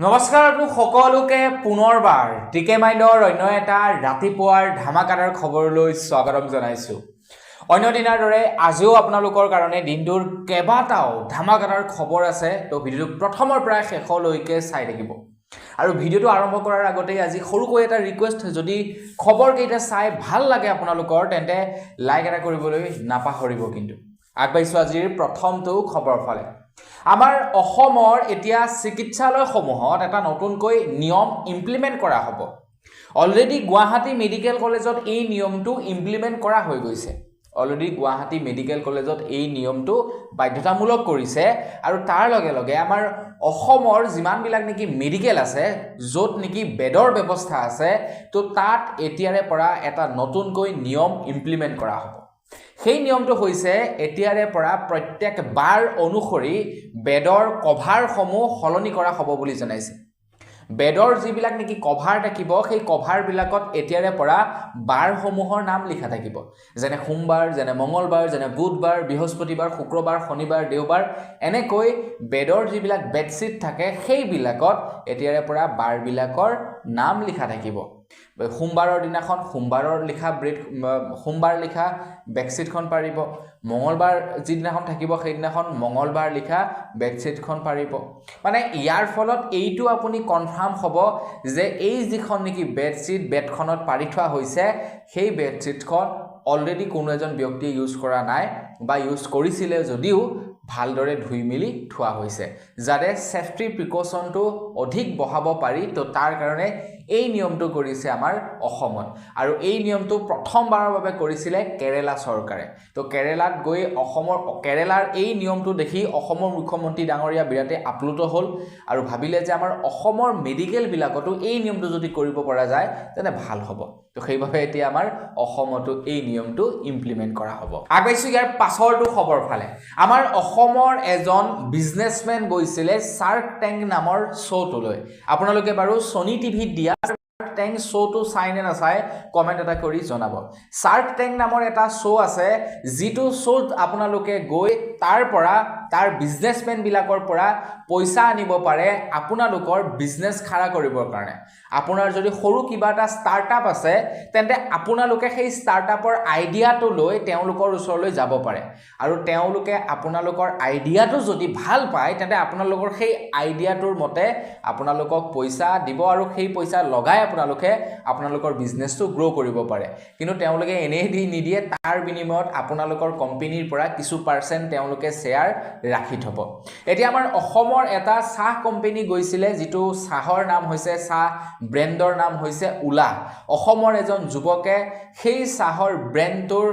নমস্কাৰ আপোনালোক সকলোকে পুনৰবাৰ টিকে মাইণ্ডৰ অন্য এটা ৰাতিপুৱাৰ ধামাকাদাৰ খবৰলৈ স্বাগতম জনাইছো। অন্য দিনাৰ দৰে আজিও আপোনালোকৰ কাৰণে দিনটোৰ কেইবাটাও ধামাকাদাৰ খবৰ আছে। তো ভিডিঅ'টো প্ৰথমৰ পৰা শেষলৈকে চাই থাকিব। আৰু ভিডিঅ'টো আৰম্ভ কৰাৰ আগতে আজি সৰুকৈ এটা ৰিকুৱেষ্ট, যদি খবৰ কেইটা চাই ভাল লাগে আপোনালোকৰ তেন্তে লাইক এটা কৰিবলৈ নাপাহৰিব। কিন্তু আগবাঢ়িছো আজিৰ প্ৰথমটো খবৰ ফালে। আমাৰ অসমৰ এতিয়া চিকিৎসালয়সমূহত এটা নতুনকৈ নিয়ম ইমপ্লিমেণ্ট কৰা হ'ব। অলৰেডি গুৱাহাটী মেডিকেল কলেজত এই নিয়মটো ইমপ্লিমেণ্ট কৰা হৈ গৈছে। অলৰেডি গুৱাহাটী মেডিকেল কলেজত এই নিয়মটো বাধ্যতামূলক কৰিছে। আৰু তাৰ লগে লগে আমাৰ অসমৰ যিমানবিলাক নেকি মেডিকেল আছে, য'ত নেকি বেডৰ ব্যৱস্থা আছে, তো তাত এতিয়াৰে পৰা এটা নতুনকৈ নিয়ম ইমপ্লিমেণ্ট কৰা হ'ব। সেই নিয়মটো হৈছে এতিয়াৰে পৰা প্ৰত্যেক বাৰ অনুসৰি বেডৰ কভাৰসমূহ সলনি কৰা হ'ব বুলি জনাইছে। বেডৰ যিবিলাক নেকি কভাৰ থাকিব, সেই কভাৰবিলাকত এতিয়াৰে পৰা বাৰসমূহৰ নাম লিখা থাকিব। যেনে সোমবাৰ, যেনে মঙলবাৰ, যেনে বুধবাৰ, বৃহস্পতিবাৰ, শুক্ৰবাৰ, শনিবাৰ, দেওবাৰ, এনেকৈ বেডৰ যিবিলাক বেডশ্বীট থাকে সেইবিলাকত এতিয়াৰে পৰা বাৰবিলাকৰ নাম লিখা থাকিব। সোমবাৰৰ দিনাখন সোমবাৰৰ লিখা সোমবাৰ লিখা বেডশ্বীটখন পাৰিব। মঙলবাৰ যিদিনাখন থাকিব সেইদিনাখন মঙলবাৰ লিখা বেডশ্বীটখন পাৰিব। মানে ইয়াৰ ফলত এইটো আপুনি কনফাৰ্ম হ'ব যে এই যিখন নেকি বেডশ্বীট বেডখনত পাৰি থোৱা হৈছে, সেই বেডশ্বীটখন অলৰেডি কোনো এজন ব্যক্তিয়ে ইউজ কৰা নাই, বা ইউজ কৰিছিলে যদিও ভালদৰে ধুই মেলি থোৱা হৈছে, যাতে ছেফটি প্ৰিকশ্যনটো অধিক বঢ়াব পাৰি। তো তাৰ কাৰণে এই নিয়মটো কৰিছে আমাৰ অসমত। আৰু এই নিয়মটো প্ৰথমবাৰৰ বাবে কৰিছিলে কেৰেলা চৰকাৰে। তো কেৰেলাত গৈ কেৰেলাৰ এই নিয়মটো দেখি অসমৰ মুখ্যমন্ত্ৰী ডাঙৰীয়া বিৰাটে আপ্লুত হ'ল আৰু ভাবিলে যে আমাৰ অসমৰ মেডিকেলবিলাকতো এই নিয়মটো যদি কৰিব পৰা যায় তেন্তে ভাল হ'ব। তো সেইবাবে এতিয়া আমাৰ অসমতো এই নিয়মটো ইমপ্লিমেণ্ট কৰা হ'ব। আগবাঢ়িছোঁ ইয়াৰ পাছৰটো খবৰ ফালে। আমাৰ অসমৰ এজন বিজনেছমেন গৈছিলে শাৰ্ক টেংক নামৰ শ্ব'টোলৈ। আপোনালোকে বাৰু ছনী টিভিত দিয়া শাৰ্ক টেংক শ্ব'টো চাই নে নাচাই কমেণ্ট এটা কৰি জনাব। শাৰ্ক টেংক নামৰ এটা শ্ব' আছে, যিটো শ্ব'ত আপোনালোকে গৈ তাৰ বিজনেছমেনবিলাকৰ পৰা পইচা আনিব পাৰে আপোনালোকৰ বিজনেছ খাৰা কৰিবৰ কাৰণে। আপোনাৰ যদি সৰু কিবা এটা ষ্টাৰ্টআপ আছে, তেন্তে আপোনালোকে সেই ষ্টাৰ্টআপৰ আইডিয়াটো লৈ তেওঁলোকৰ ওচৰলৈ যাব পাৰে। আৰু তেওঁলোকে আপোনালোকৰ আইডিয়াটো যদি ভাল পায়, তেন্তে আপোনালোকৰ সেই আইডিয়াটোৰ মতে আপোনালোকক পইচা দিব, আৰু সেই পইচা লগাই আপোনালোকৰ বিজনেছটো গ্ৰ' কৰিব পাৰে। কিন্তু তেওঁলোকে এনেই দি নিদিয়ে, তাৰ বিনিময়ত আপোনালোকৰ কোম্পানীৰ পৰা কিছু পাৰ্চেণ্ট তেওঁলোকে শ্বেয়াৰ ৰাখি থ'ব। এতিয়া আমাৰ অসমৰ এটা চাহ কোম্পানী গৈছিলে, যিটো চাহৰ নাম হৈছে, চাহ ব্ৰেণ্ডৰ নাম হৈছে উলা। অসমৰ এজন যুৱকে সেই চাহৰ ব্ৰেণ্ডটোৰ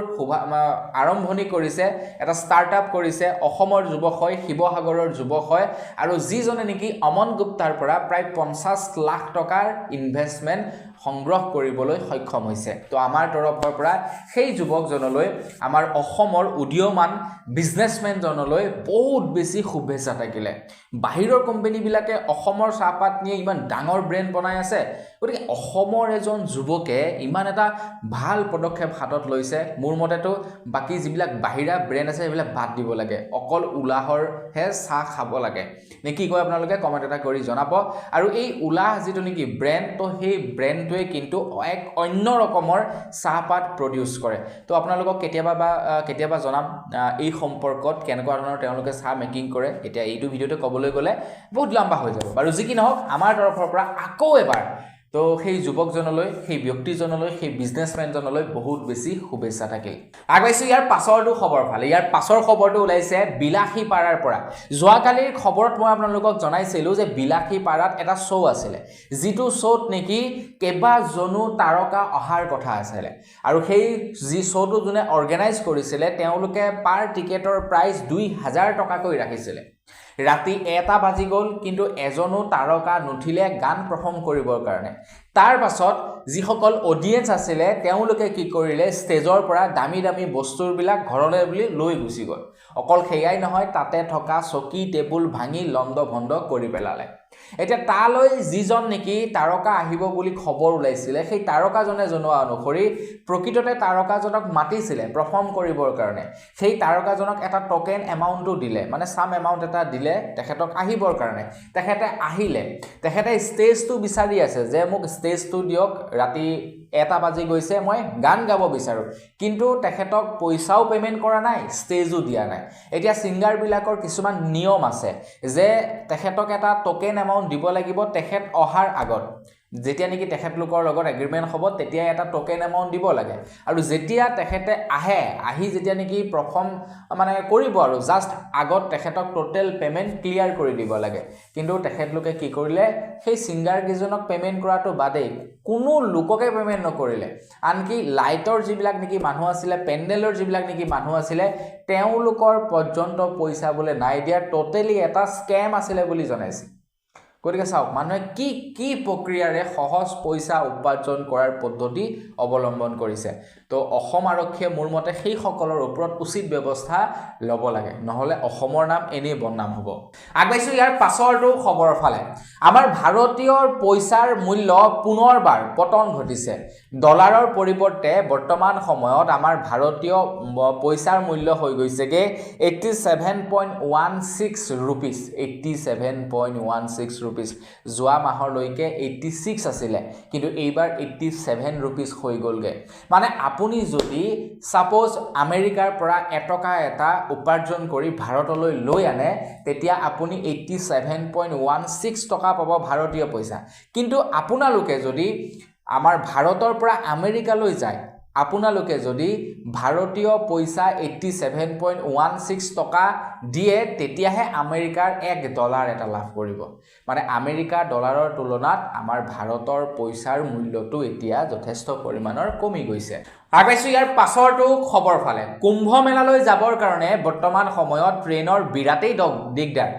আৰম্ভণি কৰিছে, এটা ষ্টাৰ্টআপ কৰিছে। অসমৰ যুৱক হয়, শিৱসাগৰৰ যুৱক হয়, আৰু যিজনে নেকি অমন গুপ্তাৰ পৰা প্ৰায় 50 লাখ টকাৰ ইনভেষ্টমেণ্ট সংগ্ৰহ কৰিবলৈ সক্ষম হৈছে। তো আমাৰ তৰফৰ পৰা সেই যুৱকজনলৈ, আমাৰ অসমৰ উদীয়মান বিজনেছমেনজনলৈ বহুত বেছি শুভেচ্ছা থাকিলে। বাহিৰৰ কোম্পানীবিলাকে অসমৰ চাহপাত নিয়ে ইমান ডাঙৰ ব্ৰেণ্ড বনাই আছে, গতিকে অসমৰ এজন যুৱকে ইমান এটা ভাল পদক্ষেপ হাতত লৈছে। মোৰ মতেতো বাকী যিবিলাক বাহিৰা ব্ৰেণ্ড আছে সেইবিলাক বাদ দিব লাগে, অকল উলাহৰহে চাহ খাব লাগে নে কি কয় আপোনালোকে কমেণ্ট এটা কৰি জনাব। আৰু এই উলাহ যিটো নেকি ব্ৰেণ্ড, তো সেই ব্ৰেণ্ডটোৱে কিন্তু এক অন্য ৰকমৰ চাহপাত প্ৰডিউচ কৰে। তো আপোনালোকক কেতিয়াবা জনাম এই সম্পৰ্কত কেনেকুৱা ধৰণৰ তেওঁলোকে চাহ মেকিং কৰে। এতিয়া এইটো ভিডিঅ'তে ক'বলৈ গ'লে বহুত লম্বা হৈ যাব বাৰু। যি কি নহওক, আমাৰ তৰফৰ পৰা আকৌ এবাৰ তো সেই যুৱকজনলৈ, সেই ব্যক্তিজনলৈ, সেই বিজনেছমেনজনলৈ বহুত বেছি শুভেচ্ছা থাকিল। আগবাঢ়িছোঁ ইয়াৰ পাছৰটো খবৰ ফালে। ইয়াৰ পাছৰ খবৰটো ওলাইছে বিলাসীপাৰাৰ পৰা। যোৱাকালিৰ খবৰত মই আপোনালোকক জনাইছিলোঁ যে বিলাসীপাৰাত এটা শ্ব' আছিলে, যিটো শ্ব'ত নেকি কেইবাজনো তাৰকা অহাৰ কথা আছিলে। আৰু সেই যি শ্ব'টো যোনে অৰ্গেনাইজ কৰিছিলে, তেওঁলোকে পাৰ টিকেটৰ প্ৰাইচ 2000 টকাকৈ ৰাখিছিলে। ৰাতি 1টা বাজি গ'ল, কিন্তু এজনো তাৰকা নুঠিলে গান পাৰফৰ্ম কৰিবৰ কাৰণে। তাৰ পাছত যিসকল অডিয়েন্স আছিলে তেওঁলোকে কি কৰিলে ষ্টেজৰ পৰা দামী দামী বস্তুবিলাক ঘৰলৈ বুলি লৈ গুচি গ'ল অকল সেয়াই নহয় তাতে থকা চকী টেবুল ভাঙি লণ্ড ভণ্ড কৰি পেলালে এতিয়া তালৈ যিজন নেকি তাৰকা আহিব বুলি খবৰ ওলাইছিলে সেই তাৰকাজনে জনোৱা অনুসৰি প্ৰকৃততে তাৰকাজনক মাতিছিলে পাৰফৰ্ম কৰিবৰ কাৰণে সেই তাৰকাজনক এটা টোকেন এমাউণ্টটো দিলে মানে সাম এমাউণ্ট এটা দিলে তেখেতক আহিবৰ কাৰণে তেখেতে আহিলে তেখেতে ষ্টেজটো বিচাৰি আছে যে মোক ষ্টেজটো দিয়ক ৰাতি 1টা বাজি গৈছে মই গান গাব বিচাৰো কিন্তু তেখেতক পইচাও পেমেন্ট কৰা নাই ষ্টেজও দিয়া নাই এতিয়া সিঙ্গাৰ বিলাকৰ কিছুমান নিয়ম আছে যে তেখেতক এটা টোকেন এমাউণ্ট দিব লাগিব তেখেত অহাৰ আগত যেতিয়া নেকি তেখেতলোকৰ লগত এগ্ৰিমেন্ট হ'ব তেতিয়া এটা টোকেন এমাউণ্ট দিব লাগে আৰু যেতিয়া তেখেতে আহি যেতিয়া নেকি প্ৰথম মানে কৰিব আৰু জাস্ট আগত তেখেতক টোটেল পেমেন্ট ক্লিয়াৰ কৰি দিব লাগে কিন্তু তেখেতলোকে কি কৰিলে সেই সিঙ্গাৰ কিজনক পেমেন্ট কৰাটো বাদেই কোনো লোককে পেমেন্ট নকৰিলে আনকি লাইটৰ যিবিলাক নেকি মানুহ আছিলে পেন্ডেলৰ যিবিলাক নেকি মানুহ আছিলে তেওঁলোকৰ পৰ্যন্ত পইচা বলে নাই দিয়া টোটেলি এটা স্কেম আছিলে বুলি জনাইছে গতিকে চাওক মানুহে কি প্ৰক্ৰিয়াৰে সহজ পইচা উপাৰ্জন কৰাৰ পদ্ধতি অৱলম্বন কৰিছে তো অসম আৰক্ষীয়ে মোৰ মতে সেই সকলৰ ওপৰত উচিত ব্যৱস্থা ল'ব লাগে নহলে অসমৰ নাম এনেই বদনাম হ'ব আগবাইছো ইয়াৰ পাছৰটো খবৰৰ ফালে আমাৰ ভাৰতীয় পইচাৰ মূল্য পুনৰবাৰ পতন ঘটিছে ডলাৰৰ পৰিৱৰ্তে বৰ্তমান সময়ত আমাৰ ভাৰতীয় পইচাৰ মূল্য হৈ গৈছেগে 87.16 रुपीस 87.16 रुपीस যোৱা মাহলৈকে 86 আছিলে কিন্তু এইবাৰ 87 रुपीस হৈ গলগে মানে আপুনি যদি সাপোজ আমেৰিকাৰ পৰা এটকা এটা উপাৰ্জন কৰি ভাৰতলৈ লৈ আনে তেতিয়া আপুনি 87.16 টকা পাব ভাৰতীয় পইচা কিন্তু আপোনালোকে যদি আমাৰ ভাৰতৰ পৰা আমেৰিকালৈ যায় আপোনালোকে যদি ভাৰতীয় পইচা 87.16 টকা দিয়ে তেতিয়াহে আমেৰিকাৰ $1 এটা লাভ কৰিব মানে আমেৰিকা ডলাৰৰ তুলনাত আমাৰ ভাৰতৰ পইচাৰ মূল্যটো এতিয়া যথেষ্ট পৰিমাণৰ কমি গৈছে আগবাইছো ইয়াৰ পাছৰটো খবৰ ফালে কুম্ভ মেলালৈ যাবৰ কাৰণে বৰ্তমান সময়ত ট্ৰেইনৰ বিৰাটেই দিগদাৰ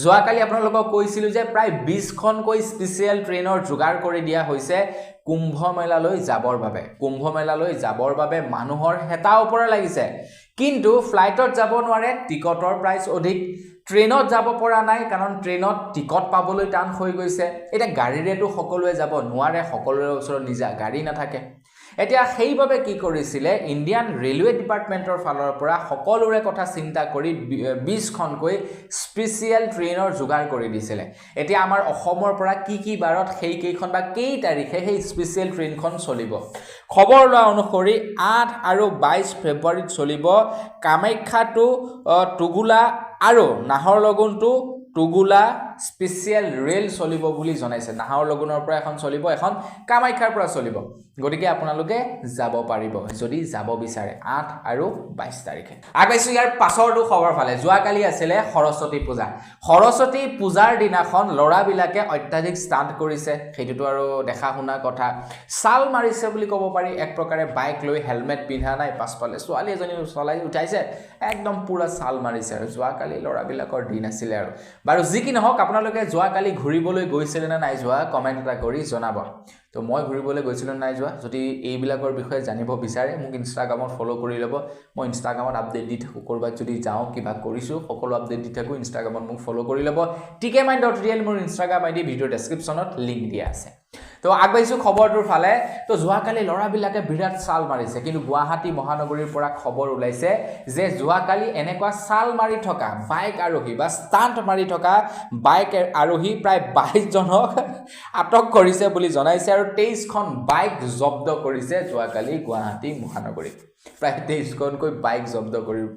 যোৱাকালি আপোনালোকক কৈছিলো যে প্ৰায় 20খনকৈ স্পেচিয়েল ট্ৰেইনৰ যোগাৰ কৰি দিয়া হৈছে কুম্ভ মেলালৈ যাবৰ বাবে মানুহৰ হেতা ওপৰে লাগিছে কিন্তু ফ্লাইটত যাব নোৱাৰে টিকটৰ প্ৰাইস অধিক ট্ৰেইনত যাব পৰা নাই কাৰণ ট্ৰেইনত টিকট পাবলৈ টান হৈ গৈছে এটা গাড়ীৰেটো সকলোৱে যাব নোৱাৰে সকলোৰে ওচৰত নিজা গাড়ী নাথাকে এতিয়া সেইভাবে কি কৰিছিলে ইন্ডিয়ান ৰেলৱে ডিপাৰ্টমেন্টৰ ফালৰ পৰা সকলোৰে কথা চিন্তা কৰি 20খনকৈ স্পেচিয়েল ট্ৰেইনৰ যোগাৰ কৰি দিছিলে এতিয়া আমাৰ অসমৰ পৰা কি বাৰত সেই কেইখন বা কেই তাৰিখে সেই স্পেচিয়েল ট্ৰেইনখন চলিব খবৰ লোৱা অনুসৰি 8 আৰু 22 ফেব্ৰুৱাৰীত চলিব কামাখ্যা টু টুগুলা আৰু নাহৰলগুন টু টুগুলা স্পেচিয়েল ৰেল চলিব বুলি জনাইছে নাহৰলগুনৰ পৰা এখন চলিব এখন কামাখ্যাৰ পৰা চলিব গতিকে আপোনালোকে যাব পাৰিব যদি যাব বিচাৰে 8 আৰু 22 তাৰিখে আগবাইছো ইয়াৰ পাছৰটো খবৰ ফালে যোৱাকালি আছিলে সৰস্বতী পূজাৰ দিনাখন লৰাবিলাকে অত্যাধিক ষ্টান্ট কৰিছে সেইটোতো আৰু দেখা শুনা কথা সাল মাৰিছে বুলি ক'ব পাৰি এক প্ৰকাৰে বাইক লৈ হেলমেট পিন্ধা নাই পাছফালে ছোৱালী এজনী চলাই উঠাইছে একদম পুৰা সাল মাৰিছে আৰু যোৱাকালি লৰাবিলাকৰ দিন আছিল আৰু বাৰু যি কি নহওক আপোনালোকে যোৱাকালি ঘূৰিবলৈ গৈছিল না নাই যোৱা কমেন্ট এটা কৰি জনাব তো মই ঘূৰিবলৈ গৈছিল নাই যোৱা যদি এইবিলাকৰ বিষয়ে জানিব বিচাৰে মোক ইনষ্টাগ্ৰামত ফলো কৰি লব মই ইনষ্টাগ্ৰামত আপডেট দি থাকো কৰবাত যদি যাও কিবা কৰিছো সকলো আপডেট দি থাকো ইনষ্টাগ্ৰামত মোক ফলো কৰি লব tkmind.real মোৰ ইনষ্টাগ্ৰাম আইডি ভিডিও ডেসক্ৰিপচনত লিংক দিয়া আছে তো আগবাইছো খবৰটোৰ ফালে তো যোৱাকালি লৰাবিলাকে বিৰাট সাল মাৰিছে কিন্তু গুৱাহাটী মহানগৰীৰ পৰা খবৰ ওলাইছে যে যোৱাকালি এনেকুৱা সাল মাৰি থকা বাইক আৰোহী বা ষ্টান্ট মাৰি থকা বাইক আৰোহী প্ৰায় 22 জনক আটক কৰিছে বুলি জনাইছে আৰু 23খন বাইক জব্দ কৰিছে যোৱাকালি গুৱাহাটী মহানগৰীত প্ৰায় 23খনকৈ বাইক জব্দ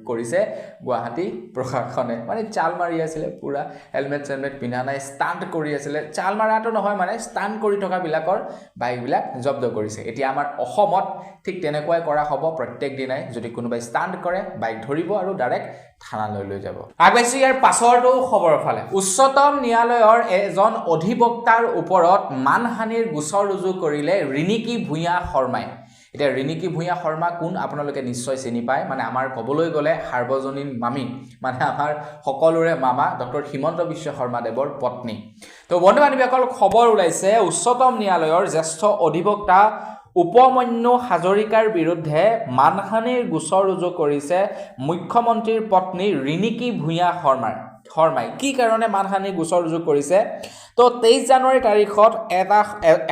কৰিছে গুৱাহাটী প্ৰশাসনে মানে চাল মাৰি আছিল পুৰা হেলমেট পিন্ধা নাই ষ্টান্ট কৰি আছিল চাল মাৰাটো নহয় মানে ষ্টান্ট কৰি থকা বিলাকৰ বাইক বিলাক জব্দ কৰিছে এতিয়া আমাৰ অসমত ঠিক তেনেকুৱাই কৰা হ'ব প্ৰত্যেক দিনাই যদি কোনোবাই ষ্টান্ট কৰে বাইক ধৰিব আৰু ডাইৰেক্ট থানালৈ লৈ যাব আগবাইছো ইয়াৰ পাছৰটো খবৰ ফালে উচ্চতম ন্যায়ালয়ৰ এজন অধিবক্তাৰ ওপৰত মানহানিৰ গোচৰ ৰুজু কৰিলে ৰিনিকি ভূঞা শৰ্মাই এতিয়া ৰিণিকী ভূঞা শৰ্মা কোন আপোনালোকে নিশ্চয় চিনি পায় মানে আমাৰ ক'বলৈ গ'লে সাৰ্বজনীন মামী মানে আমাৰ সকলোৰে মামা ডক্টৰ হিমন্ত বিশ্ব শৰ্মাদেৱৰ পত্নী তো বন্ধু বান্ধৱীসকল খবৰ ওলাইছে উচ্চতম ন্যায়ালয়ৰ জ্যেষ্ঠ অধিবক্তা উপমন্যু হাজৰিকাৰ বিৰুদ্ধে মানহানিৰ গোচৰ ৰুজু কৰিছে মুখ্যমন্ত্ৰীৰ পত্নী ৰিণিকী ভূঞা শৰ্মাই কি কাৰণে মানহানিৰ গোচৰ ৰুজু কৰিছে তো 23 জানুৱাৰী তাৰিখত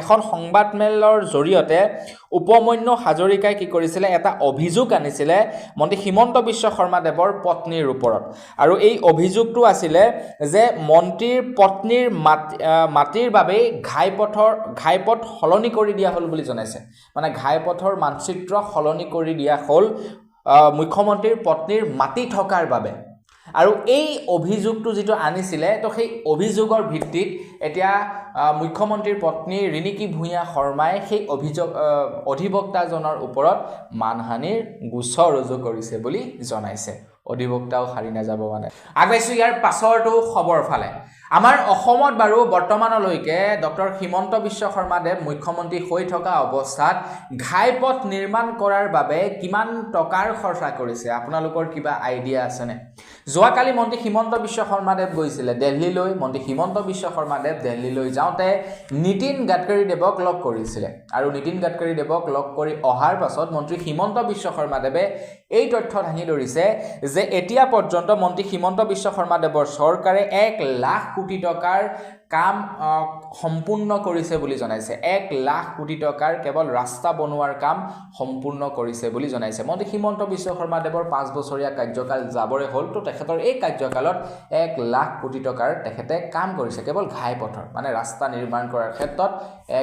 এখন সংবাদমেলৰ জৰিয়তে উপমন্যু হাজৰিকাই কি কৰিছিলে এটা অভিযোগ আনিছিলে মন্ত্ৰী হিমন্ত বিশ্ব শৰ্মাদেৱৰ পত্নীৰ ওপৰত আৰু এই অভিযোগটো আছিলে যে মন্ত্ৰীৰ পত্নীৰ মাটিৰ বাবে ঘাইপথ সলনি কৰি দিয়া হ'ল বুলি জনাইছে মানে ঘাইপথৰ মানচিত্ৰ সলনি কৰি দিয়া হ'ল মুখ্যমন্ত্ৰীৰ পত্নীৰ মাটি থকাৰ বাবে আৰু এই অভিযোগটো যেটো আনিছিলে তো সেই অভিযোগৰ ভিত্তিত এতিয়া মুখ্যমন্ত্ৰীৰ পত্নী ৰিণিকী ভূঞা শৰ্মাই সেই অধিবক্তাজনৰ ওপৰত মানহানিৰ গোচৰ ৰুজু কৰিছে বুলি জনাইছে অধিবক্তাও হাৰি নাযাব মানে আগবাইছো ইয়াৰ পাছৰটো খবৰ ফালে আমাৰ অসমত বাৰু বৰ্তমানলৈকে ডক্টৰ হিমন্ত বিশ্ব শৰ্মাদেৱ মুখ্যমন্ত্ৰী হৈ থকা অৱস্থাত ঘাইপথ নিৰ্মাণ কৰাৰ বাবে কিমান টকাৰ খৰচা কৰিছে আপোনালোকৰ কিবা আইডিয়া আছেনে যোৱাকালি মন্ত্ৰী হিমন্ত বিশ্ব শৰ্মাদেৱ গৈছিলে দিল্লীলৈ মন্ত্ৰী হিমন্ত বিশ্ব শৰ্মাদেৱ দিল্লীলৈ যাওঁতে নীতিন গাডকাৰীদেৱক লগ কৰিছিলে আৰু নীতিন গাডকাৰীদেৱক লগ কৰি অহাৰ পাছত মন্ত্ৰী হিমন্ত বিশ্ব শৰ্মাদেৱে এই তথ্য দাঙি ধৰিছে যে এতিয়া পৰ্যন্ত মন্ত্ৰী হিমন্ত বিশ্ব শৰ্মাদেৱৰ চৰকাৰে 1 লাখ কোটি টকাৰ কাম সম্পূৰ্ণ কৰিছে বুলি জনাইছে 1 লাখ কোটি টকাৰ কেৱল ৰাস্তা বনোৱাৰ কাম সম্পূৰ্ণ কৰিছে বুলি জনাইছে মন্ত্ৰী হিমন্ত বিশ্ব শৰ্মাদেৱৰ 5 বছৰীয়া কাৰ্যকাল যাবৰে হ'ল তো তেখেতৰ এই কাৰ্যকালত 1 লাখ কোটি টকাৰ তেখেতে কাম কৰিছে কেৱল ঘাইপথৰ মানে ৰাস্তা নিৰ্মাণ কৰাৰ ক্ষেত্ৰত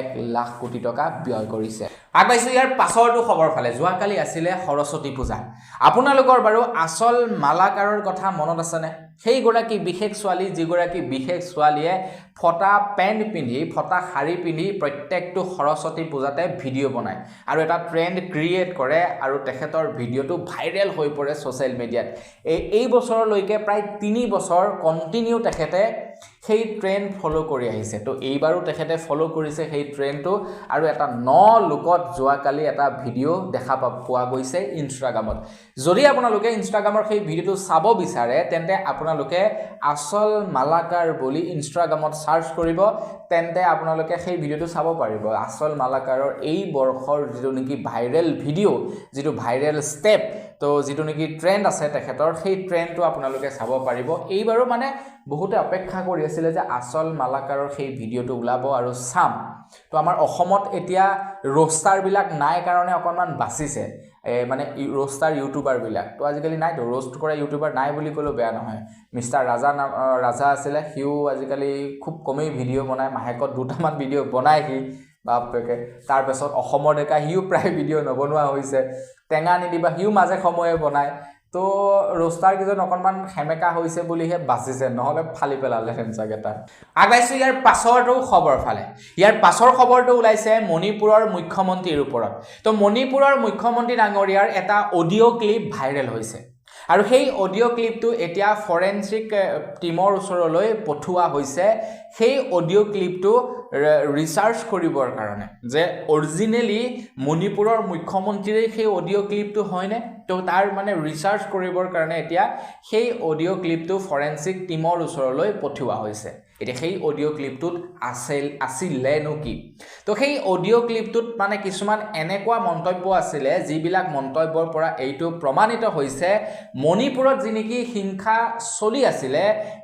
1 লাখ কোটি টকা ব্যয় কৰিছে আগবাইছো ইয়াৰ পাছৰটো খবৰ ফালে যোৱাকালি আছিলে সৰস্বতী পূজা আপোনালোকৰ বাৰু আচল মালাকাৰৰ কথা মনত আছেনে সেই গৰাকী বিশেষ ছোৱালী যিগৰাকী বিশেষ ছোৱালীয়ে ফটা পেণ্ট পিন্ধি ফটা শাৰী পিন্ধি প্ৰত্যেকটো সৰস্বতী পূজাতে ভিডিঅ' বনায় আৰু এটা ট্ৰেণ্ড ক্ৰিয়েট কৰে আৰু তেখেতৰ ভিডিঅ'টো ভাইৰেল হৈ পৰে ছ'চিয়েল মিডিয়াত এই বছৰলৈকে প্ৰায় 3 বছৰ কণ্টিনিউ তেখেতে সেই ট্ৰেণ্ড ফলো কৰি আহিছে তো এইবাৰো তেখেতে ফলো কৰিছে সেই ট্ৰেণ্ডটো আৰু এটা লুকত যোৱাকালি এটা ভিডিঅ' দেখা পোৱা গৈছে ইনষ্টাগ্ৰামত যদি আপোনালোকে ইনষ্টাগ্ৰামৰ সেই ভিডিঅ'টো চাব বিচাৰে তেন্তে আপোনালোকে আচল মালাকাৰ বুলি ইনষ্টাগ্ৰামত সাৰ্চ কৰিব তেন্তে আপোনালোকে সেই ভিডিঅ'টো চাব পাৰিব আচল মালাকাৰৰ এই বৰ্ষৰ যেটো নেকি ভাইৰেল ভিডিঅ' যেটো ভাইৰেল ষ্টেপ তো যেটো নেকি ট্ৰেণ্ড আছে তেখেতৰ সেই ট্ৰেণ্ডটো আপোনালোকে চাব পাৰিব এইবাৰো মানে বহুতে অপেক্ষা কৰি আছিল যে আচল মালাকাৰৰ সেই ভিডিঅ'টো ওলাব আৰু চাম তো আমাৰ অসমত এতিয়া ৰোষ্টাৰ বিলাক নাই কাৰণে অকনমান বাচিছে মানে ৰোষ্টাৰ ইউটিউবাৰ বিলাক তো আজিকালি নাই তো ৰোষ্ট কৰা ইউটিউবাৰ নাই বুলি ক'লে বেয়া নহয় মিষ্টাৰ ৰাজা আছিলে হিউ আজিকালি খুব কমেই ভিডিঅ' বনায় মাহেকত দুটামান ভিডিঅ' বনায় সি বাপকে তাৰ পাছত অসমৰ ডেকা হিউ প্ৰায় ভিডিঅ' নবনোৱা হৈছে টেঙা নিদিবা হিউ মাজে সময়ে বনায় তো ৰোষ্টাৰ কিজন অকনমান হেমেকা হৈছে বুলিহে বাচিছে নহলে ফালি পেলালে হেনচাগেটা আগবাইছো ইয়াৰ পাছৰটো খবৰ ফালে ইয়াৰ পাছৰ খবৰটো ওলাইছে মণিপুৰৰ মুখ্যমন্ত্ৰীৰ ওপৰত তো মণিপুৰৰ মুখ্যমন্ত্ৰী ডাঙৰীয়াৰ এটা অডিঅ' ক্লিপ ভাইৰেল হৈছে আৰু সেই অডিঅ' ক্লিপটো এতিয়া ফৰেনচিক টিমৰ ওচৰলৈ পঠোৱা হৈছে সেই অডিঅ' ক্লিপটো ৰিচাৰ্চ কৰিবৰ কাৰণে যে অৰিজিনেলি মণিপুৰৰ মুখ্যমন্ত্ৰীৰ সেই অডিঅ' ক্লিপটো হয়নে তো তাৰ মানে ৰিচাৰ্চ কৰিবৰ কাৰণে এতিয়া সেই অডিঅ' ক্লিপটো ফৰেনচিক টিমৰ ওচৰলৈ পঠোৱা হৈছে এতিয়া সেই অডিঅ' ক্লিপটোত আছিলে কি তো সেই অডিঅ' ক্লিপটোত মানে কিছুমান এনেকুৱা মন্তব্য আছিলে যিবিলাক মন্তব্যৰ পৰা এইটো প্ৰমাণিত হৈছে মণিপুৰত যি নেকি হিংসা চলি আছিলে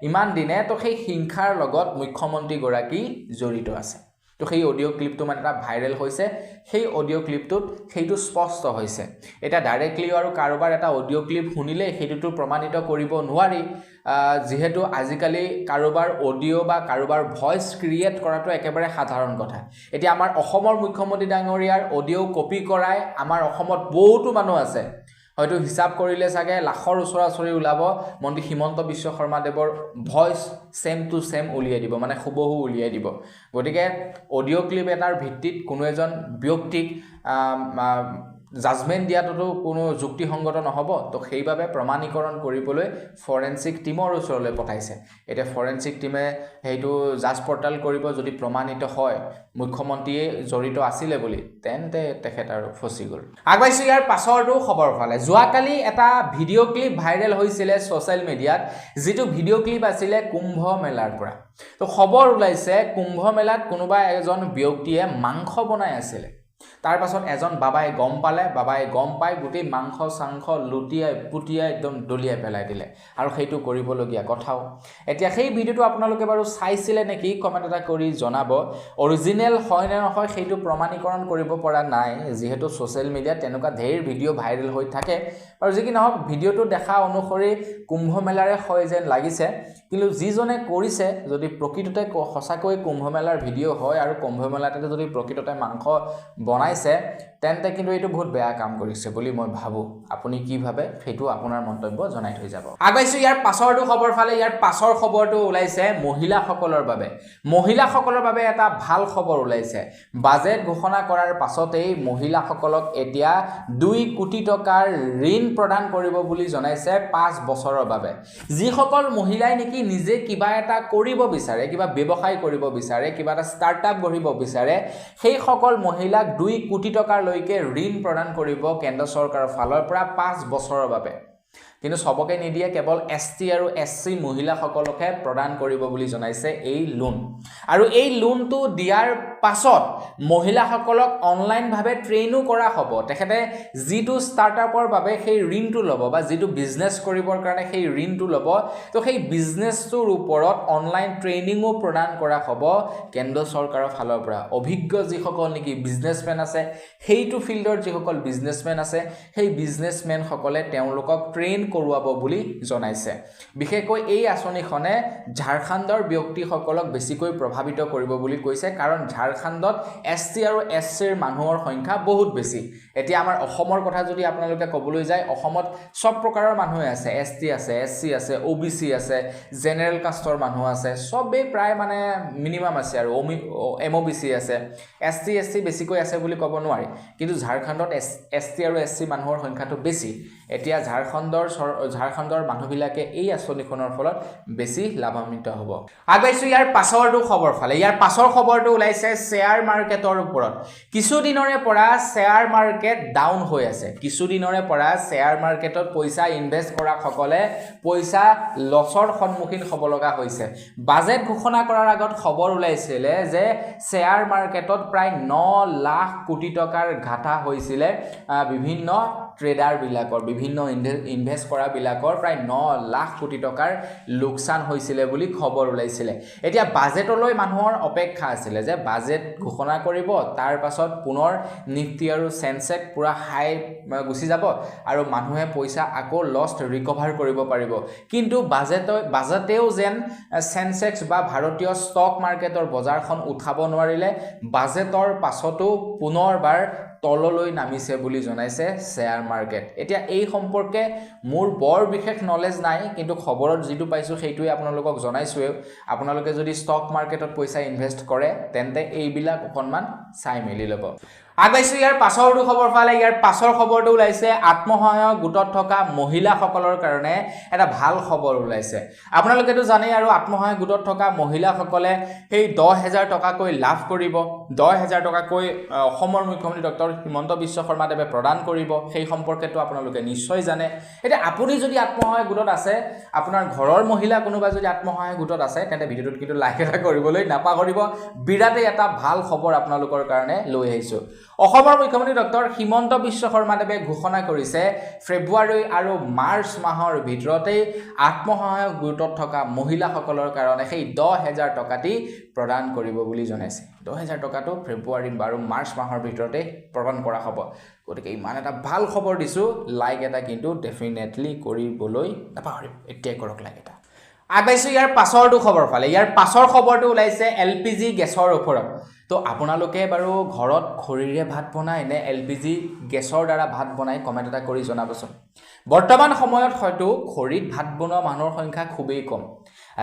ইমান দিনে তো সেই হিংসাৰ লগত মুখ্যমন্ত্ৰী গৰাকী জড়িত আছে তো সেই অডিঅ' ক্লিপটো মানে এটা ভাইৰেল হৈছে সেই অডিঅ' ক্লিপটোত সেইটো স্পষ্ট হৈছে এটা ডাইৰেক্টলি আৰু কাৰোবাৰ এটা অডিঅ' ক্লিপ শুনিলে সেইটোতো প্ৰমাণিত কৰিব নোৱাৰি যেহেতু আজিকালি কাৰোবাৰ অডিঅ' বা কাৰোবাৰ ভইচ ক্ৰিয়েট কৰাটো একেবাৰে সাধাৰণ কথা এতিয়া আমাৰ অসমৰ মুখ্যমন্ত্ৰী ডাঙৰীয়াৰ অডিঅ' কপি কৰাই আমাৰ অসমত বহুতো মানুহ আছে হয়তো হিসাব কৰিলে চাগে লাখৰ ওচৰা-ওচৰি ওলাব মন্ত্ৰী Himanta Biswa শৰ্মাদেৱৰ voice same to same উলিয়াই দিব মানে খুবহু উলিয়াই দিব গতিকে অডিঅ' ক্লিপ এটাৰ ভিত্তিত কোনো এজন ব্যক্তিক জাজমেণ্ট দিয়াটোতো কোনো যুক্তিসংগত নহ'ব তো সেইবাবে প্ৰমাণীকৰণ কৰিবলৈ ফৰেনচিক টিমৰ ওচৰলৈ পঠাইছে এতিয়া ফৰেনচিক টিমে সেইটো জাজ পৰ্টেল কৰিব যদি প্ৰমাণিত হয় মুখ্যমন্ত্ৰীয়ে জড়িত আছিলে বুলি তেন্তে তেখেত আৰু ফচি গ'ল আগবাইছোঁ ইয়াৰ পাছৰটো খবৰ ফালে যোৱাকালি এটা ভিডিঅ' ক্লিপ ভাইৰেল হৈছিলে ছ'চিয়েল মিডিয়াত যিটো ভিডিঅ' ক্লিপ আছিলে কুম্ভ মেলাৰ পৰা তো খবৰ ওলাইছে কুম্ভ মেলাত কোনোবা এজন ব্যক্তিয়ে মাংস বনাই আছিলে তাৰ পাছত এজন বাবাই গম পালে বাবাই গম পাই গোটেই মাংস চাংখ লুটিয়াই পুটিয়াই একদম দলিয়াই পেলাই দিলে আৰু সেইটো কৰিবলগীয়া কথাও এতিয়া সেই ভিডিঅ'টো আপোনালোকে বাৰু চাইছিলে নেকি কমেণ্ট এটা কৰি জনাব অৰিজিনেল হয় নে নহয় সেইটো প্ৰমাণীকৰণ কৰিব পৰা নাই যিহেতু ছ'চিয়েল মিডিয়াত তেনেকুৱা ঢেৰ ভিডিঅ' ভাইৰেল হৈ থাকে আৰু যি কি নহওক ভিডিঅ'টো দেখা অনুসৰি কুম্ভ মেলাৰে হয় যেন লাগিছে কিন্তু যিজনে কৰিছে যদি প্ৰকৃততে সঁচাকৈ কুম্ভ মেলাৰ ভিডিঅ' হয় আৰু কুম্ভ মেলাতে যদি প্ৰকৃততে মাংস বনাইছে তেন্তে কিন্তু এইটো বহুত বেয়া কাম কৰিছে বুলি মই ভাবো আপুনি কি ভাবে সেইটো আপোনাৰ মন্তব্য জনাই থৈ যাব আগবাইছো ইয়াৰ পাছৰটো খবৰ ফালে ইয়াৰ পাছৰ খবৰটো ওলাইছে মহিলাসকলৰ বাবে এটা ভাল খবৰ ওলাইছে বাজেট ঘোষণা কৰাৰ পাছতেই মহিলাসকলক এতিয়া 2 কোটি টকাৰ ঋণ প্ৰদান কৰিব বুলি জনাইছে 5 বছৰৰ বাবে যিসকল মহিলাই নেকি নিজে কিবা এটা কৰিব বিচাৰে কিবা ব্যৱসায় কৰিব বিচাৰে কিবা এটা ষ্টাৰ্টআপ গঢ়িব বিচাৰে সেই সকল মহিলাক 2 কোটি টকাৰ লৈকে ঋণ প্ৰদান কৰিব কেন্দ্ৰ চৰকাৰৰ ফালৰ পৰা 5 বছৰৰ বাবে কিন্তু সবকে নিদিয়ে কেৱল এসটি আৰু এসসি মহিলাসকলকে প্ৰদান কৰিব বুলি জনাইছে এই লোন আৰু এই লোনটো দিয়াৰ পাছত মহিলাসকলক অনলাইন ভাবে ট্ৰেইনো কৰা হ'ব তেখেতে যিটো ষ্টাৰ্টআপৰ বাবে সেই ঋণটো ল'ব বা যিটো বিজনেছ কৰিবৰ কাৰণে সেই ঋণটো ল'ব তো সেই বিজনেছটোৰ ওপৰত অনলাইন ট্ৰেইনিংও প্ৰদান কৰা হ'ব কেন্দ্ৰ চৰকাৰৰ ফালৰ পৰা অভিজ্ঞ যিসকল নেকি বিজনেছমেন আছে সেইটো ফিল্ডৰ যিসকল বিজনেছমেন আছে সেই বিজনেছমেন সকলে তেওঁলোকক ট্ৰেইন কৰোৱাব বুলি জনাইছে বিশেষকৈ এই আঁচনিখনে ঝাৰখণ্ডৰ ব্যক্তিসকলক বেছিকৈ প্ৰভাৱিত কৰিব বুলি কৈছে কাৰণ ঝাৰখণ্ডত এসটি আৰু এসসিৰ মানুহৰ সংখ্যা বহুত বেছি এতিয়া আমাৰ অসমৰ কথা যদি আপোনালোকে ক'বলৈ যায় অসমত সব প্ৰকাৰৰ মানুহ আছে এসটি আছে এসসি আছে ওবিসি আছে জেনাৰেল কাষ্টৰ মানুহ আছে সবে প্ৰায় মানে মিনিমাম আছে আৰু এমওবিসি আছে এসটি এসসি বেছিকৈ আছে বুলি ক'ব নোৱাৰি কিন্তু ঝাৰখণ্ডত এসটি আৰু এসসি মানুহৰ সংখ্যাটো বেছি এতিয়া ঝাৰখণ্ডৰ মানুহবিলাকে এই আঁচনিখনৰ ফলত বেছি লাভান্বিত হ'ব আগবাইছো ইয়াৰ পাছৰটো খবৰ ফালে ইয়াৰ পাছৰ খবৰটো ওলাইছে শেয়াৰ মাৰ্কেটৰ ওপৰত কিছুদিনৰে পৰা শেয়াৰ মাৰ্কেট ডাউন হৈ আছে কিছুদিনৰে পৰা শেয়াৰ মাৰ্কেটত পইচা ইনভেষ্ট কৰা সকলে পইচা লছৰ সন্মুখীন হ'ব লগা হৈছে বাজেট ঘোষণা কৰাৰ আগত খবৰ ওলাইছিল যে শেয়াৰ মাৰ্কেটত প্ৰায় 9 লাখ কোটি টকাৰ ঘাটা হৈছিল বিভিন্ন ট্ৰেডাৰ বিলাকৰ বিভিন্ন ইনভেষ্ট কৰা বিলাকৰ প্ৰায় 9 লাখ কোটি টকাৰ লোকসান হৈছিল বুলি খবৰ ওলাইছিল এতিয়া বাজেটলৈ মানুহৰ অপেক্ষা আছিল যে বাজেট ঘোষণা কৰিব তাৰ পাছত পুনৰ নিফটি আৰু সেনসেক্স পুৰা হাই গুছি যাব আৰু মানুহে পইচা আকৌ লষ্ট ৰিকভাৰ কৰিব পাৰিব কিন্তু বাজেটেও যেন সেনসেক্স বা ভাৰতীয় ষ্টক মাৰ্কেটৰ বজাৰখন উঠাব নোৱাৰিলে বাজেটৰ পাছতো পুনৰবাৰ তললৈ নামিছে বুলি জনাইছে শেয়াৰ মাৰ্কেট এতিয়া এই সম্পৰ্কে মোৰ বৰ বিশেষ নলেজ নাই কিন্তু খবৰত যেটো পাইছো সেইটোৱে আপোনালোকক জনাইছো আপোনালোকে যদি ষ্টক মাৰ্কেটত পইচা ইনভেষ্ট কৰে তেন্তে এইবিলাক অকনমান চাই মেলি ল'ব আগবাইছো ইয়াৰ পাছৰটো খবৰ ফালে ইয়াৰ পাছৰ খবৰটো ওলাইছে আত্মসহায়ক গোটত থকা মহিলাসকলৰ কাৰণে এটা ভাল খবৰ ওলাইছে আপোনালোকেতো জানে আৰু আত্মসহায়ক গোটত থকা মহিলাসকলে সেই 10000 টকাকৈ লাভ কৰিব 10000 টকাকৈ অসমৰ মুখ্যমন্ত্ৰী ডক্টৰ হিমন্ত বিশ্ব শৰ্মা দেৱে প্ৰদান কৰিব সেই সম্পৰ্কেতো আপোনালোকে নিশ্চয় জানে এতিয়া আপুনি যদি আত্মসহায়ক গোটত আছে আপোনাৰ ঘৰৰ মহিলা কোনোবা যদি আত্মসহায়ক গোটত আছে তেন্তে ভিডিঅ'টোত কিন্তু লাইক এটা কৰিবলৈ নাপাহৰিব বিৰাটেই এটা ভাল খবৰ আপোনালোকৰ কাৰণে লৈ আহিছো অসমৰ মুখ্যমন্ত্ৰী ডক্টৰ হিমন্ত বিশ্ব শৰ্মা দেৱে ঘোষণা কৰিছে ফেব্ৰুৱাৰী আৰু মাৰ্চ মাহৰ ভিতৰতে আত্মসহায়ক গোটত থকা মহিলাসকলৰ কাৰণে সেই 10000 টকাটি প্ৰদান কৰিব বুলি জনাইছে 10000 টকাটো ফেব্ৰুৱাৰী আৰু মাৰ্চ মাহৰ ভিতৰতে প্ৰদান কৰা হ'ব গতিকে ইমান এটা ভাল খবৰ দিছো লাইক এটা কিন্তু ডেফিনেটলি কৰিবলৈ নাপাহৰিব এতিয়া কৰক লাইক এটা আগবাইছো ইয়াৰ পাছৰটো খবৰ ফালে ইয়াৰ পাছৰ খবৰটো ওলাইছে এলপিজি গেছৰ ওপৰত তো আপোনালোকে বাৰু ঘৰত খৰিৰে ভাত বনাই নে এলপিজি গেছৰ দ্বাৰা ভাত বনাই কমেন্ট এটা কৰি জনাবচোন বৰ্তমান সময়ত হয়তো খৰিত ভাত বনোৱা মানুহৰ সংখ্যা খুবেই কম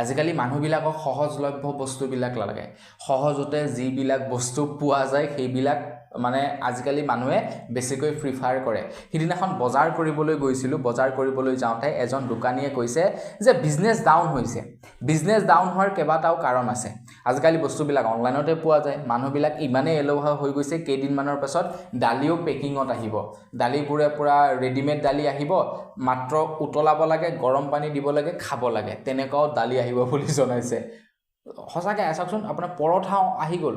আজিকালি মানুহবিলাকক সহজলভ্য বস্তুবিলাক লাগে সহজতে যিবিলাক বস্তু পোৱা যায় সেইবিলাক মানে আজিকালি মানুহে বেছিকৈ প্ৰিফাৰ কৰে সিদিনাখন বজাৰ কৰিবলৈ গৈছিলোঁ বজাৰ কৰিবলৈ যাওঁতে এজন দোকানীয়ে কৈছে যে বিজনেছ ডাউন হৈছে বিজনেছ ডাউন হোৱাৰ কেইবাটাও কাৰণ আছে আজিকালি বস্তুবিলাক অনলাইনতে পোৱা যায় মানুহবিলাক ইমানেই এলেহুৱা হৈ গৈছে কেইদিনমানৰ পাছত দালিও পেকিঙত আহিব দালিবোৰে পুৰা ৰেডিমেড দালি আহিব মাত্ৰ উতলাব লাগে গৰম পানী দিব লাগে খাব লাগে তেনেকুৱাও দালি আহিব বুলি জনাইছে সঁচাকৈ চাওকচোন আপোনাৰ পৰঠা আহি গ'ল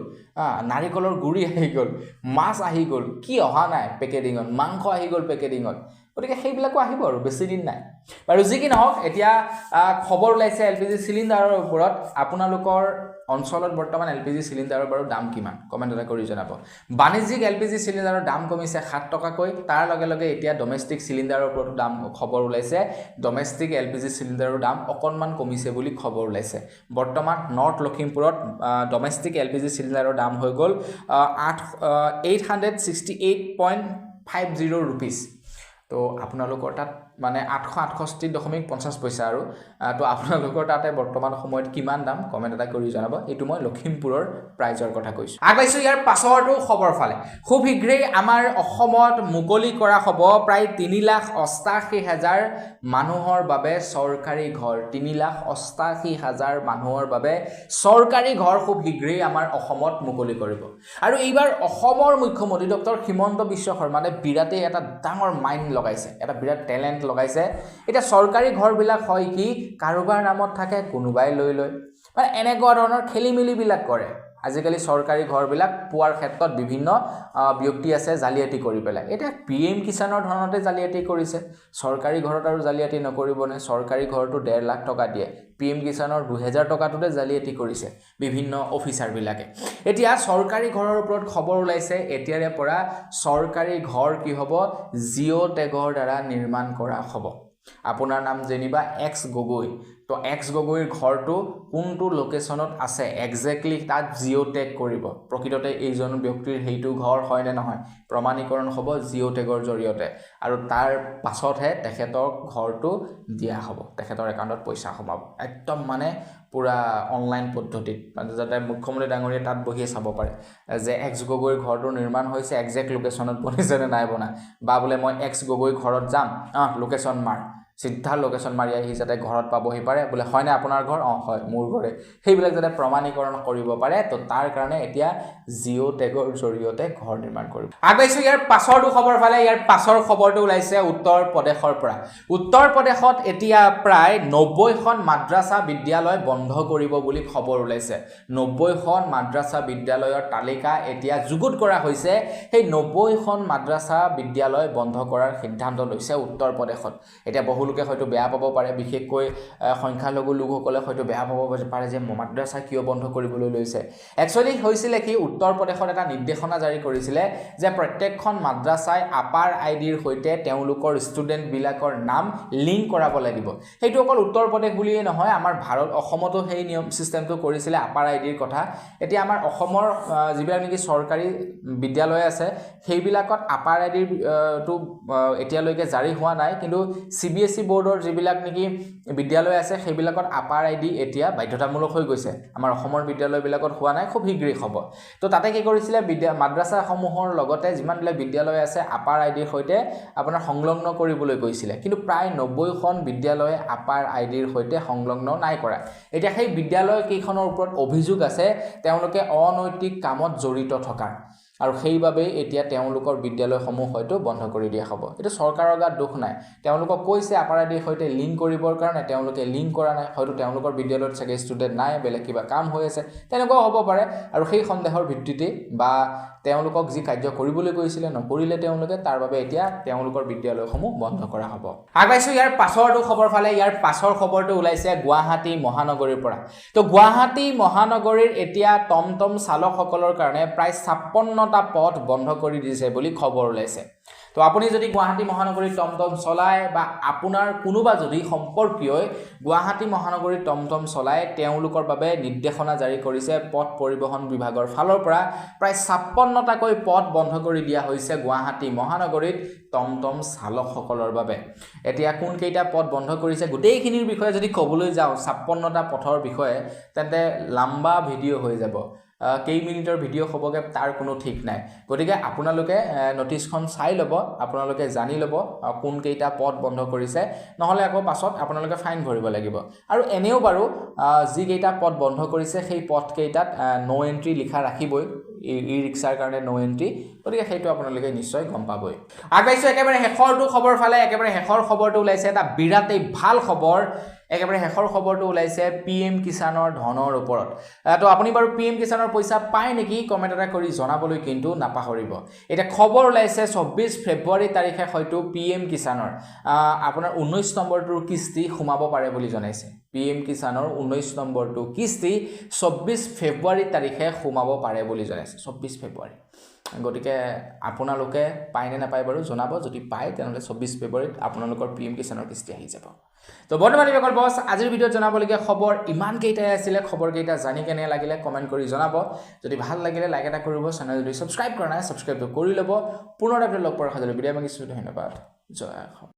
নাৰিকলৰ গুড়ি আহি গ'ল মাছ আহি গ'ল কি অহা নাই পেকেটিঙত মাংস আহি গ'ল পেকেটিঙত গতিকে সেইবিলাকো আহিব আৰু বেছি দিন নাই বাৰু যি কি নহওক এতিয়া খবৰ ওলাইছে এলপিজি চিলিণ্ডাৰৰ ওপৰত আপোনালোকৰ অঞ্চলত বৰ্তমান এলপিজি চিলিণ্ডাৰৰ বাৰু দাম কিমান কমেণ্ট এটা কৰি জনাব বাণিজ্যিক এলপিজি চিলিণ্ডাৰৰ দাম কমিছে 7 টকাকৈ তাৰ লগে লগে এতিয়া ডমেষ্টিক চিলিণ্ডাৰৰ ওপৰতো দাম খবৰ ওলাইছে ডমেষ্টিক এলপিজি চিলিণ্ডাৰৰ দাম অকণমান কমিছে বুলি খবৰ ওলাইছে বৰ্তমান নৰ্থ লখিমপুৰত ডমেষ্টিক এলপিজি চিলিণ্ডাৰৰ দাম হৈ গ'ল 868.50 ৰুপিজ তো আপোনালোকৰ তাত মানে 868.50 পইচা আৰু তো আপোনালোকৰ তাতে বৰ্তমান সময়ত কিমান দাম কমেণ্ট এটা কৰি জনাব এইটো মই লখিমপুৰৰ প্ৰাইজৰ কথা কৈছোঁ আগবাইছো ইয়াৰ পাছৰটো খবৰ ফালে খুব শীঘ্ৰেই আমাৰ অসমত মুকলি কৰা হ'ব প্ৰায় 3,88,000 মানুহৰ বাবে চৰকাৰী ঘৰ 3,88,000 মানুহৰ বাবে চৰকাৰী ঘৰ খুব শীঘ্ৰেই আমাৰ অসমত মুকলি কৰিব আৰু এইবাৰ অসমৰ মুখ্যমন্ত্ৰী ডক্টৰ হিমন্ত বিশ্ব শৰ্মাই বিৰাটেই এটা ডাঙৰ মাইণ্ড লগাইছে এটা বিৰাট টেলেণ্ট লগাইছে এটা চৰকাৰী ঘৰবিলাক হয় কি কাৰোবাৰ নামত থাকে কোনোবাই লৈ লয় মানে এনেকুৱা ধৰণৰ খেলিমেলিবিলাক কৰে আজিকালি চৰকাৰী ঘৰবিলাক পোৱাৰ ক্ষেত্ৰত বিভিন্ন ব্যক্তি আছে জালিয়াতি কৰি পেলাই এতিয়া পিএম কিষাণৰ ধৰণতে জালিয়াতি কৰিছে চৰকাৰী ঘৰত আৰু জালিয়াতি নকৰিবনে চৰকাৰী ঘৰটো 1.5 লাখ টকা দিয়ে পিএম কিষাণৰ 2000 টকাটোতে জালিয়াতি কৰিছে বিভিন্ন অফিচাৰবিলাকে এতিয়া চৰকাৰী ঘৰৰ ওপৰত খবৰ ওলাইছে এতিয়াৰে পৰা চৰকাৰী ঘৰ কি হ'ব জিঅ' টেগৰ দ্বাৰা নিৰ্মাণ কৰা হ'ব আপোনাৰ নাম যেনিবা এক্স গগৈ তো এক্স গগৈৰ ঘৰটো কোনটো লোকেশ্যনত আছে এক্সেক্টলি তাত জিঅ' টেগ কৰিব প্ৰকৃততে এইজন ব্যক্তিৰ সেইটো ঘৰ হয় নে নহয় প্ৰমাণীকৰণ হ'ব জিঅ' টেগৰ জৰিয়তে আৰু তাৰ পাছতহে তেখেতৰ ঘৰটো দিয়া হ'ব তেখেতৰ একাউণ্টত পইচা সোমাব একদম মানে পুৰা অনলাইন পদ্ধতিত মানে যাতে মুখ্যমন্ত্ৰী ডাঙৰীয়ে তাত বহিয়ে চাব পাৰে যে এক্স গগৈৰ ঘৰটো নিৰ্মাণ হৈছে এক্সেক্ট লোকেশ্যনত বনিছে নে নাই বনা বা বোলে মই এক্স গগৈৰ ঘৰত যাম লোকেশ্যন মাৰ সিদ্ধা লোকেশ্যন মাৰি আহি যাতে ঘৰত পাবহি পাৰে বোলে হয়নে আপোনাৰ ঘৰ হয় মোৰ ঘৰে সেইবিলাক যাতে প্ৰমাণীকৰণ কৰিব পাৰে তো তাৰ কাৰণে এতিয়া জিঅ' টেগৰ জৰিয়তে ঘৰ নিৰ্মাণ কৰিব আগবাইছো ইয়াৰ পাছৰটো খবৰ ফালে ইয়াৰ পাছৰ খবৰটো ওলাইছে উত্তৰ প্ৰদেশৰ পৰা উত্তৰ প্ৰদেশত এতিয়া প্ৰায় 90খন মাদ্ৰাছা বিদ্যালয় বন্ধ কৰিব বুলি খবৰ ওলাইছে 90খন মাদ্ৰাছা বিদ্যালয়ৰ তালিকা এতিয়া যুগুত কৰা হৈছে সেই 90খন মাদ্ৰাছা বিদ্যালয় বন্ধ কৰাৰ সিদ্ধান্ত লৈছে উত্তৰ প্ৰদেশত এতিয়া বহু লোকে হয়তো বেয়া পাব পাৰে বিশেষকৈ সংখ্যালঘু লোকসকলে হয়তো বেয়া পাব পাৰে যে মাদ্ৰাছা কিয় বন্ধ কৰিবলৈ লৈছে একচুৱেলি হৈছিলে কি উত্তৰ প্ৰদেশত এটা নিৰ্দেশনা জাৰি কৰিছিলে যে প্ৰত্যেকখন মাদ্ৰাছাই আপাৰ আইডিৰ সৈতে তেওঁলোকৰ ষ্টুডেণ্টবিলাকৰ নাম লিংক কৰাব লাগিব সেইটো অকল উত্তৰ প্ৰদেশ বুলিয়ে নহয় আমাৰ ভাৰত অসমতো সেই নিয়ম চিষ্টেমটো কৰিছিলে আপাৰ আইডিৰ কথা এতিয়া আমাৰ অসমৰ যিবিলাক নেকি চৰকাৰী বিদ্যালয় আছে সেইবিলাকত আপাৰ আইডিৰ টো এতিয়ালৈকে জাৰি হোৱা নাই কিন্তু CBSE বোৰ্ডৰ যিবিলাক নেকি বিদ্যালয় আছে সেইবিলাকত আপাৰ আইডি এতিয়া বাধ্যতামূলক হৈ গৈছে আমাৰ অসমৰ বিদ্যালয়বিলাকত হোৱা নাই খুব শীঘ্ৰেই হ'ব তো তাতে কি কৰিছিলে মাদ্ৰাছাসমূহৰ লগতে যিমানবিলাক বিদ্যালয় আছে আপাৰ আইডিৰ সৈতে আপোনাৰ সংলগ্ন কৰিবলৈ কৈছিলে কিন্তু প্ৰায় 90খন বিদ্যালয়ে আপাৰ আইডিৰ সৈতে সংলগ্ন নাই কৰা এতিয়া সেই বিদ্যালয় কেইখনৰ ওপৰত অভিযোগ আছে তেওঁলোকে অনৈতিক কামত জড়িত থকাৰ আৰু সেইবাবে এতিয়া তেওঁলোকৰ বিদ্যালয়সমূহ হয়তো বন্ধ কৰি দিয়া হ'ব এটা চৰকাৰৰ গাত দুখ নাই তেওঁলোকক কৈছে আপাৰ আইডিৰ সৈতে লিংক কৰিবৰ কাৰণে তেওঁলোকে লিংক কৰা নাই হয়তো তেওঁলোকৰ বিদ্যালয়ত চাগে ষ্টুডেণ্ট নাই বেলেগ কিবা কাম হৈ আছে তেনেকুৱাও হ'ব পাৰে আৰু সেই সন্দেহৰ ভিত্তিতে বা তেওঁলোকক যি কাৰ্য কৰিবলৈ কৈছিলে নকৰিলে তেওঁলোকে তাৰ বাবে এতিয়া তেওঁলোকৰ বিদ্যালয়সমূহ বন্ধ কৰা হ'ব আগবাইছো ইয়াৰ পাছৰটো খবৰ ফালে ইয়াৰ পাছৰ খবৰটো ওলাইছে গুৱাহাটী মহানগৰীৰ পৰা তো গুৱাহাটী মহানগৰীৰ এতিয়া টমটম চালকসকলৰ কাৰণে প্ৰায় 56টা পথ বন্ধ কৰি দিছে বুলি খবৰ ওলাইছে তো আপুনি যদি গুৱাহাটী মহানগৰীত টমটম চলায় বা আপোনাৰ কোনোবা যদি সম্পৰ্কীয়ই গুৱাহাটী মহানগৰীত টমটম চলায় তেওঁলোকৰ বাবে নিৰ্দেশনা জাৰি কৰিছে পথ পৰিবহণ বিভাগৰ ফালৰ পৰা প্ৰায় 56টাকৈ পথ বন্ধ কৰি দিয়া হৈছে গুৱাহাটী মহানগৰীত টমটম চালকসকলৰ বাবে এতিয়া কোন কেইটা পথ বন্ধ কৰিছে গোটেইখিনিৰ বিষয়ে যদি ক'বলৈ যাওঁ 56টা পথৰ বিষয়ে তেন্তে লম্বা ভিডিঅ' হৈ যাব কেই মিনিটৰ ভিডিঅ' হ'বগৈ তাৰ কোনো ঠিক নাই গতিকে আপোনালোকে নটিছখন চাই ল'ব আপোনালোকে জানি ল'ব কোন কেইটা পদ বন্ধ কৰিছে নহ'লে আকৌ পাছত আপোনালোকে ফাইন ভৰিব লাগিব আৰু এনেও বাৰু যি কেইটা পদ বন্ধ কৰিছে সেই পদ কেইটাত নো এন্ট্ৰি লিখা ৰাখিবই ই ৰিক্সাৰ কাৰণে নো এন্ট্ৰি গতিকে সেইটো আপোনালোকে নিশ্চয় গম পাবই আগবাইছো একেবাৰে শেষৰটো খবৰ ফালে একেবাৰে শেষৰ খবৰটো ওলাইছে এটা বিৰাটেই ভাল খবৰ একেবাৰে শেষৰ খবৰটো ওলাইছে পিএম কিষাণৰ ধনৰ ওপৰত তো আপুনি বাৰু পিএম কিষাণৰ পইচা পায় নেকি কমেণ্ট এটা কৰি জনাবলৈ কিন্তু নাপাহৰিব এটা খবৰ ওলাইছে 24 ফেব্ৰুৱাৰী তাৰিখে হয়তো পিএম কিষাণৰ আপোনাৰ 19 নম্বৰটোৰ কিস্তি সোমাব পাৰে বুলি জনাইছে পিএম কিষাণৰ 19 নম্বৰটো কিস্তি 24 ফেব্ৰুৱাৰী তাৰিখে সোমাব পাৰে বুলি জনাইছে 24 ফেব্ৰুৱাৰী গতিকে আপোনালোকে পায় নে নাপায় বাৰু জনাব যদি পায় তেনেহ'লে 24 ফেব্ৰুৱাৰীত আপোনালোকৰ পিএম কিষাণৰ কিস্তি আহি যাব তো বন্ধুবান্ধৱীসকল বছ আজিৰ ভিডিঅ'ত জনাবলগীয়া খবৰ ইমান কেইটাই আছিলে খবৰকেইটা জানি কেনে লাগিলে কমেণ্ট কৰি জনাব যদি ভাল লাগিলে লাইক এটা কৰিব চেনেল যদি ছাবস্ক্ৰাইব কৰা নাই ছাবস্ক্ৰাইবটো কৰি ল'ব পুনৰ লগ পোৱাৰ সাজলৈ বিদায় মাগিছোঁ ধন্যবাদ জয় অসম